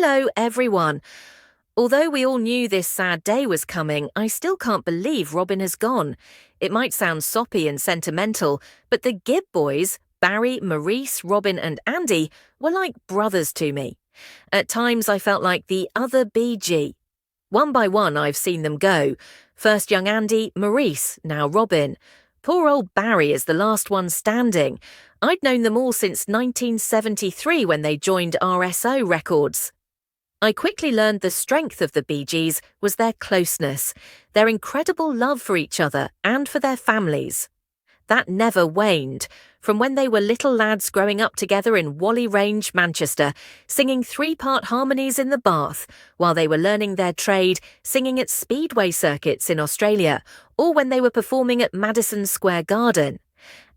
Hello, everyone. Although we all knew this sad day was coming, I still can't believe Robin has gone. It might sound soppy and sentimental, but the Gibb boys, Barry, Maurice, Robin and Andy, were like brothers to me. At times I felt like the other BG. One by one I've seen them go. First young Andy, Maurice, now Robin. Poor old Barry is the last one standing. I'd known them all since 1973 when they joined RSO Records. I quickly learned the strength of the Bee Gees was their closeness, their incredible love for each other and for their families. That never waned, from when they were little lads growing up together in Whalley Range, Manchester, singing three-part harmonies in the bath, while they were learning their trade, singing at speedway circuits in Australia, or when they were performing at Madison Square Garden.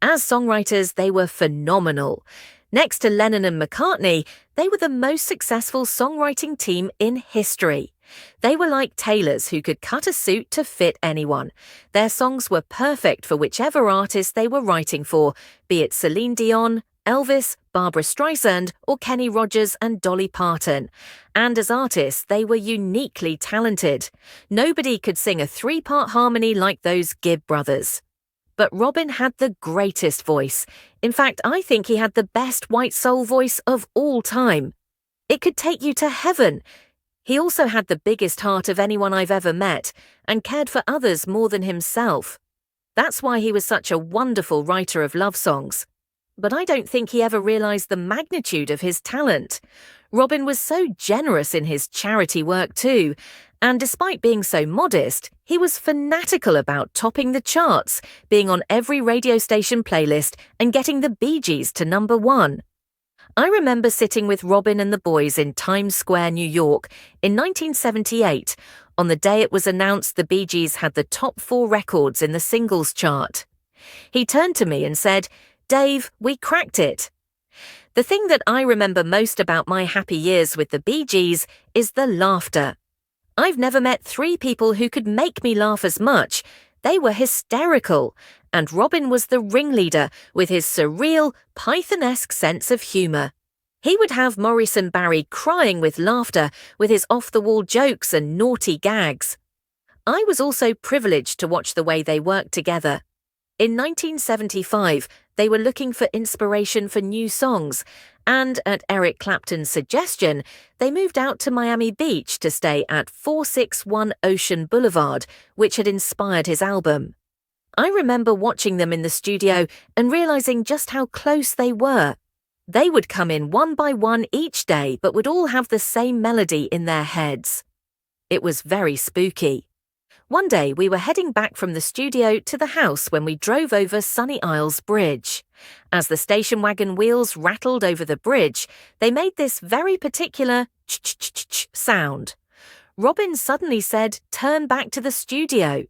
As songwriters, they were phenomenal. Next to Lennon and McCartney, they were the most successful songwriting team in history. They were like tailors who could cut a suit to fit anyone. Their songs were perfect for whichever artist they were writing for, be it Celine Dion, Elvis, Barbra Streisand, or Kenny Rogers and Dolly Parton. And as artists, they were uniquely talented. Nobody could sing a three-part harmony like those Gibb brothers. But Robin had the greatest voice. In fact, I think he had the best white soul voice of all time. It could take you to heaven. He also had the biggest heart of anyone I've ever met and cared for others more than himself. That's why he was such a wonderful writer of love songs. But I don't think he ever realized the magnitude of his talent. Robin was so generous in his charity work too, and despite being so modest, he was fanatical about topping the charts, being on every radio station playlist and getting the Bee Gees to #1. I remember sitting with Robin and the boys in Times Square, New York, in 1978, on the day it was announced the Bee Gees had the top 4 records in the singles chart. He turned to me and said, "Dave, we cracked it." The thing that I remember most about my happy years with the Bee Gees is the laughter. I've never met 3 people who could make me laugh as much. They were hysterical, and Robin was the ringleader with his surreal, Python-esque sense of humour. He would have Maurice and Barry crying with laughter with his off-the-wall jokes and naughty gags. I was also privileged to watch the way they worked together. In 1975, they were looking for inspiration for new songs, and at Eric Clapton's suggestion, they moved out to Miami Beach to stay at 461 Ocean Boulevard, which had inspired his album. I remember watching them in the studio and realizing just how close they were. They would come in one by one each day, but would all have the same melody in their heads. It was very spooky. One day we were heading back from the studio to the house when we drove over Sunny Isles Bridge. As the station wagon wheels rattled over the bridge, they made this very particular ch-ch-ch-ch sound. Robin suddenly said, "Turn back to the studio."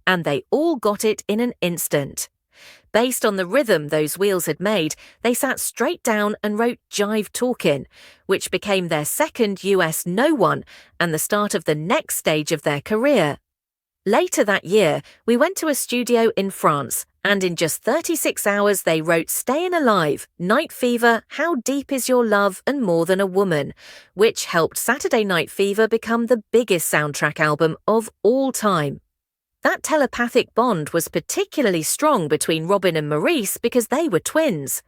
And they all got it in an instant. Based on the rhythm those wheels had made, they sat straight down and wrote Jive Talkin', which became their second US No. 1 and the start of the next stage of their career. Later that year, we went to a studio in France, and in just 36 hours they wrote Stayin' Alive, Night Fever, How Deep Is Your Love, and More Than a Woman, which helped Saturday Night Fever become the biggest soundtrack album of all time. That telepathic bond was particularly strong between Robin and Maurice because they were twins.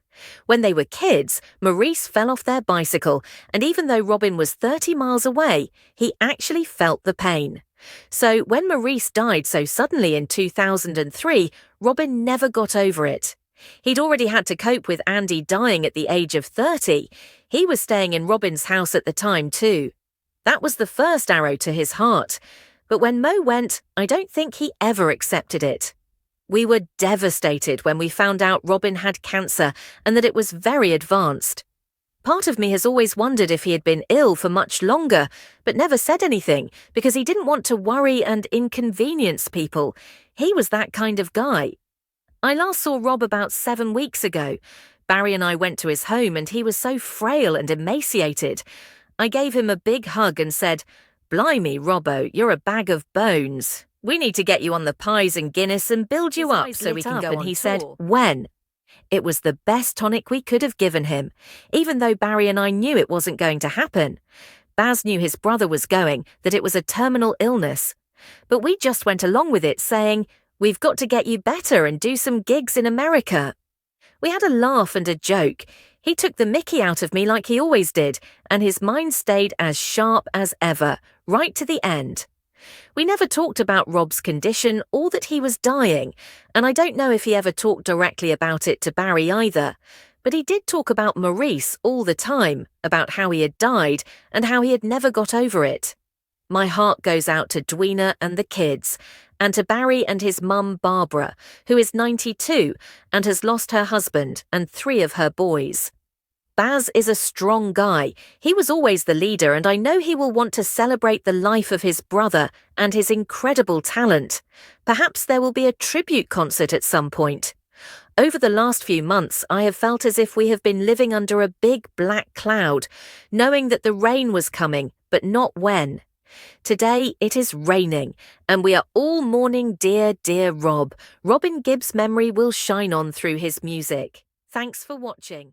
When they were kids, Maurice fell off their bicycle, and even though Robin was 30 miles away, he actually felt the pain. So when Maurice died so suddenly in 2003, Robin never got over it. He'd already had to cope with Andy dying at the age of 30. He was staying in Robin's house at the time too. That was the first arrow to his heart. But when Mo went, I don't think he ever accepted it. We were devastated when we found out Robin had cancer and that it was very advanced. Part of me has always wondered if he had been ill for much longer, but never said anything because he didn't want to worry and inconvenience people. He was that kind of guy. I last saw Rob about 7 weeks ago. Barry and I went to his home and he was so frail and emaciated. I gave him a big hug and said, "Blimey, Robbo, you're a bag of bones. We need to get you on the pies and Guinness and build you up so we can go on tour." And he said, "When?" It was the best tonic we could have given him, even though Barry and I knew it wasn't going to happen. Baz knew his brother was going, that it was a terminal illness. But we just went along with it, saying, "We've got to get you better and do some gigs in America." We had a laugh and a joke. He took the mickey out of me like he always did, and his mind stayed as sharp as ever, right to the end. We never talked about Rob's condition or that he was dying, and I don't know if he ever talked directly about it to Barry either. But he did talk about Maurice all the time, about how he had died and how he had never got over it. My heart goes out to Dweena and the kids, and to Barry and his mum Barbara, who is 92 and has lost her husband and 3 of her boys. Baz is a strong guy. He was always the leader, and I know he will want to celebrate the life of his brother and his incredible talent. Perhaps there will be a tribute concert at some point. Over the last few months, I have felt as if we have been living under a big black cloud, knowing that the rain was coming, but not when. Today it is raining, and we are all mourning dear, dear Rob. Robin Gibb's memory will shine on through his music. Thanks for watching.